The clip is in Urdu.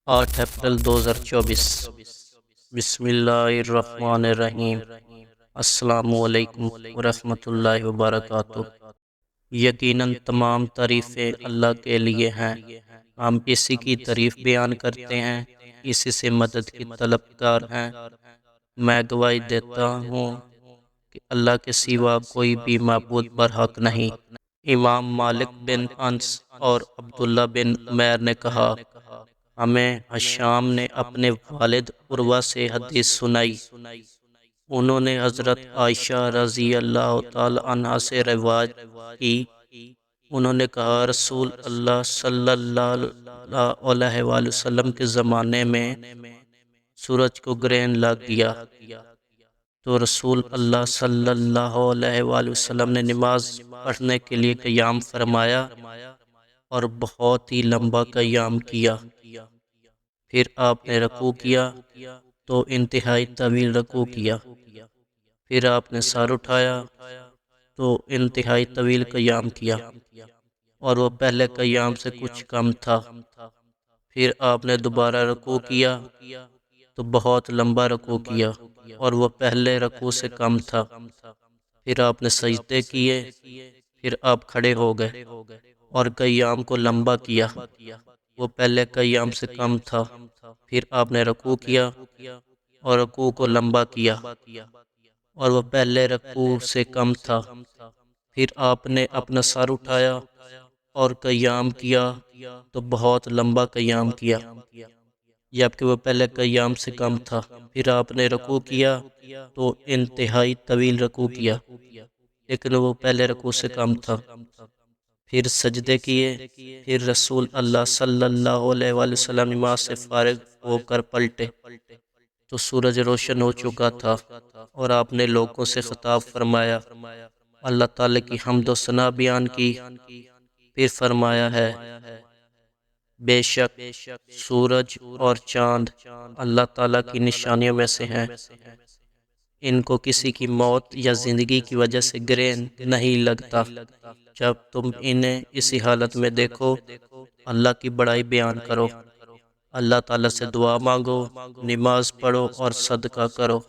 8 اپریل 2024۔ بسم اللہ الرحمن الرحیم۔ السلام علیکم ورحمۃ اللہ وبرکاتہ۔ یقیناً تمام تعریفیں اللہ کے لیے ہیں۔ ہم اسی کی تعریف بیان کرتے ہیں، اسی سے مدد کی طلبگار ہیں۔ میں گواہی دیتا ہوں کہ اللہ کے سوا کوئی بھی معبود برحق نہیں۔ امام مالک بن انس اور عبداللہ بن عمیر نے کہا، ہمیں حشام نے اپنے والد عروہ سے حدیث سنائی۔ انہوں نے حضرت عائشہ رضی اللہ تعالی عنہ سے روایت کی، انہوں نے کہا رسول اللہ صلی اللہ علیہ وآلہ وسلم کے زمانے میں سورج کو گرہن لگ گیا تو رسول اللہ صلی اللہ علیہ وآلہ وسلم نے نماز پڑھنے کے لیے قیام فرمایا اور بہت ہی لمبا قیام کیا۔ پھر آپ نے رکوع کیا تو انتہائی طویل رکوع کیا۔ پھر آپ نے سر اٹھایا تو انتہائی طویل قیام کیا اور وہ پہلے قیام سے کچھ کم تھا۔ پھر آپ نے دوبارہ رکوع کیا تو بہت لمبا رکوع کیا اور وہ پہلے رکوع سے کم تھا۔ پھر آپ نے سجدے کیے، پھر آپ کھڑے ہو گئے اور قیام کو لمبا کیا، وہ پہلے قیام سے کم تھا۔ پھر آپ نے رکوع کیا اور رکوع کو لمبا کیا اور وہ پہلے رکوع سے کم تھا۔ پھر آپ نے اپنا سر اٹھایا اور قیام کیا تو بہت لمبا قیام کیا، جبکہ وہ پہلے قیام سے کم تھا۔ پھر آپ نے رکوع کیا تو انتہائی طویل رکوع کیا، لیکن وہ پہلے رکوع سے کم تھا۔ پھر سجدے کیے، پھر رسول اللہ صلی اللہ علیہ وآلہ وسلم نماز سے فارغ ہو کر پلٹے تو سورج روشن ہو چکا تھا اور آپ نے لوگوں سے خطاب فرمایا، اللہ تعالی کی حمد و ثنا بیان کی۔ پھر فرمایا ہے، بے شک سورج اور چاند اللہ تعالی کی نشانیوں میں سے ہیں، ان کو کسی کی موت یا زندگی کی وجہ سے گرہن نہیں لگتا۔ جب تم انہیں اسی حالت میں دیکھو، اللہ کی بڑائی بیان کرو، اللہ تعالیٰ سے دعا مانگو، نماز پڑھو اور صدقہ کرو۔